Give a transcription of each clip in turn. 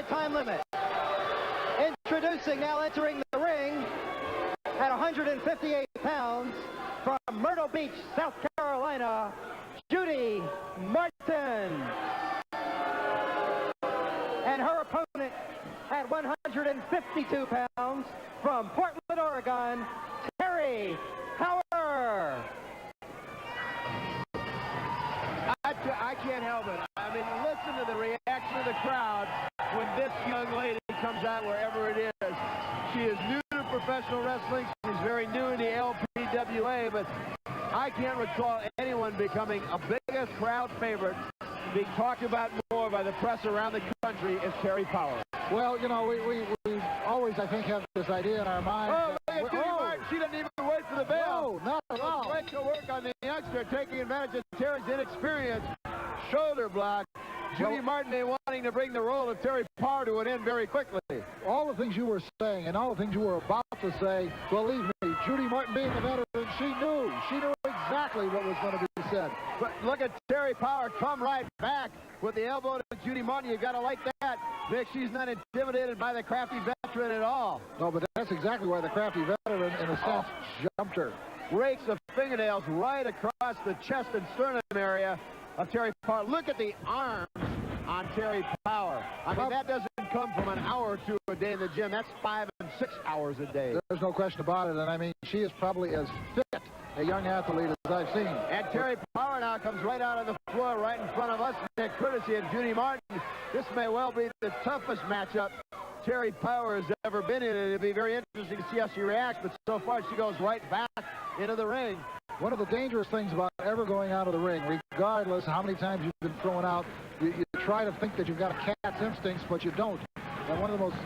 time limit. Introducing, now entering the ring at 158 pounds from Myrtle Beach, South Carolina, Judy Martin. And her opponent at 152 pounds from Portland, Oregon, Terri Power. I can't help it. I mean, listen to the reaction of the crowd when this young lady comes out wherever it is. She is new to professional wrestling. She's very new in the LPWA, but I can't recall anyone becoming a bigger crowd favorite, being talked about more by the press around the country as Terri Power. Well, you know, we always, I think, have this idea in our mind. Oh, look at Judy Martin. She doesn't even wait for the bell. No, not at all. Great to work on the youngster, taking advantage of Terry's inexperience. Shoulder block. Judy Martin wanting to bring the role of Terri Power to an end very quickly. All the things you were saying and all the things you were about to say, believe me, Judy Martin being a veteran, she knew exactly what was going to be said. But look at Terri Power come right back with the elbow to Judy Martin. You got to like that. Vic, she's not intimidated by the crafty veteran at all. No, but that's exactly why the crafty veteran, in a sense, jumped her. Rakes the fingernails right across the chest and sternum area of Terri Power. Look at the arms on Terri Power. I mean, that doesn't come from an hour or two a day in the gym. That's 5 and 6 hours a day. There's no question about it. And I mean, she is probably as fit a young athlete as I've seen. And Terri Power now comes right out on the floor right in front of us, courtesy of Judy Martin. This may well be the toughest matchup Terri Power has ever been in, and it'll be very interesting to see how she reacts, but so far she goes right back into the ring. One of the dangerous things about ever going out of the ring, regardless how many times you've been thrown out, you try to think that you've got a cat's instincts, but you don't. And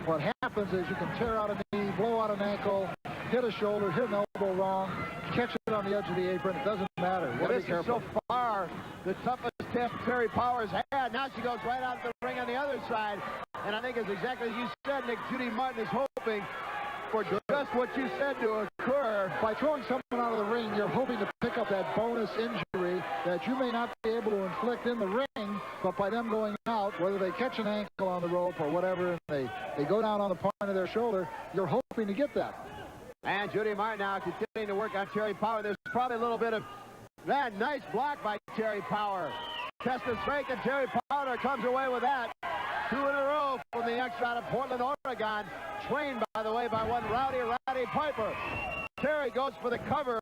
what happens is you can tear out a knee, blow out an ankle, hit a shoulder, hit an elbow wrong, catch it on the edge of the apron. It doesn't matter. Well, this is so far the toughest test Terri Power has had. Now she goes right out the ring on the other side. And I think it's exactly as you said, Nick. Judy Martin is hoping for just what you said to occur. By throwing someone out of the ring, you're hoping to pick up that bonus injury that you may not be able to inflict in the ring, but by them going out, whether they catch an ankle on the rope or whatever, and they go down on the point of their shoulder, you're hoping to get that. And Judy Martin now continuing to work on Terri Power. There's probably a little bit of that nice block by Terri Power. Test of strength, and Terri Power comes away with that. 2 in a row from the youngster out of Portland, Oregon. Trained, by the way, by one Rowdy Piper. Terri goes for the cover.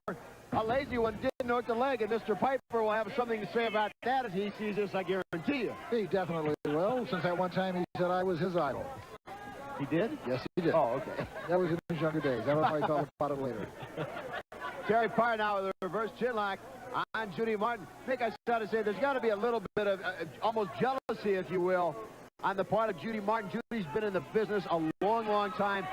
A lazy one didn't hook the leg, and Mr. Piper will have something to say about that as he sees this, I guarantee you. He definitely will, since at one time he said I was his idol. He did? Yes, he did. Oh, okay. That was in his younger days. I don't know how he thought about it later. Terri Power now with a reverse chin lock on Judy Martin. I think I started to say there's got to be a little bit of almost jealousy, if you will, on the part of Judy Martin. Judy's been in the business a long, long time.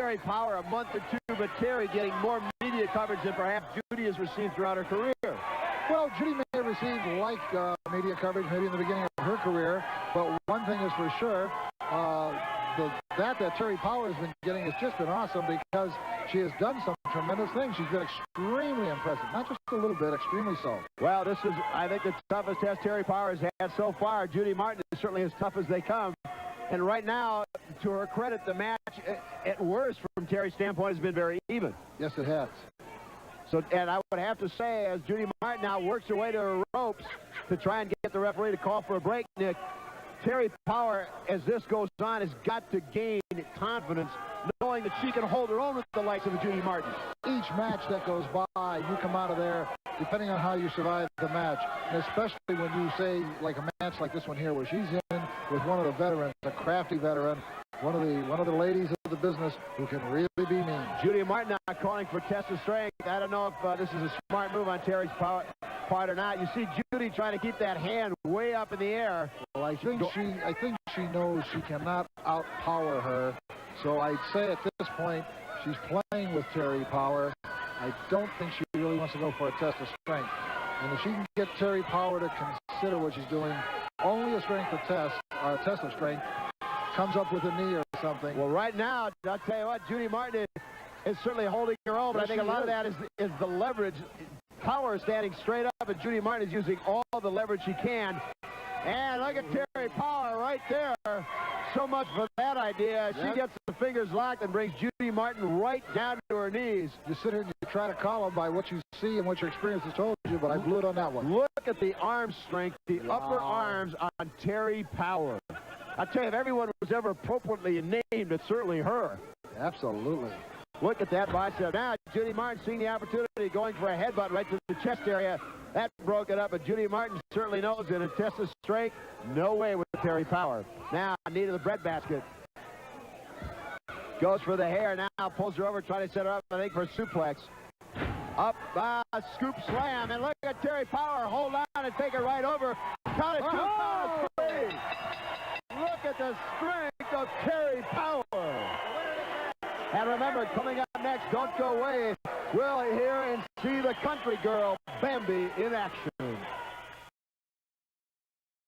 Terri Power a month or two, but Terri getting more media coverage than perhaps Judy has received throughout her career. Well, Judy may have received media coverage maybe in the beginning of her career, but one thing is for sure, that Terri Power has been getting has just been awesome because she has done some tremendous things. She's been extremely impressive. Not just a little bit, extremely so. Well, this is, I think, the toughest test Terri Power has had so far. Judy Martin is certainly as tough as they come. And right now, to her credit, the match, at worst, from Terri's standpoint, has been very even. Yes, it has. So, and I would have to say, as Judy Martin now works her way to her ropes to try and get the referee to call for a break, Nick, Terri Power, as this goes on, has got to gain confidence, knowing that she can hold her own with the likes of a Judy Martin. Each match that goes by, you come out of there, depending on how you survive the match, and especially when you say, like a match like this one here, where she's in with one of the veterans, a crafty veteran, one of the ladies of the business who can really be mean. Judy Martin now calling for test of strength. I don't know if this is a smart move on Terri's part or not. You see Judy trying to keep that hand way up in the air. Well, I think she knows she cannot outpower her. So I'd say at this point she's playing with Terri Power. I don't think she really wants to go for a test of strength. And if she can get Terri Power to consider what she's doing, only a strength of test, or a test of strength, comes up with a knee or something. Well, right now, I'll tell you what, Judy Martin is certainly holding her own, but I think a lot of that is the leverage. Power is standing straight up, and Judy Martin is using all the leverage she can. And look at Terri Power right there. so much for that idea. She gets the fingers locked and brings Judy Martin right down to her knees. You sit here and you try to call them by what you see and what your experience has told you, but I blew it on that one. Look at the arm strength, the upper arms on Terri Power. I tell you, if everyone was ever appropriately named, it's certainly her. Absolutely. Look at that bicep. Now, Judy Martin seeing the opportunity, going for a headbutt right to the chest area. That broke it up, but Judy Martin certainly knows in a test of strength, no way with Terri Power. Now, knee to the breadbasket. Goes for the hair now, pulls her over, trying to set her up, I think, for a suplex. Up, scoop slam, and look at Terri Power hold on and take it right over. Count it, 2, count it, 3. Look at the strength of Terri Power. And remember, coming up next, don't go away. We'll hear and see the country girl, Bambi, in action.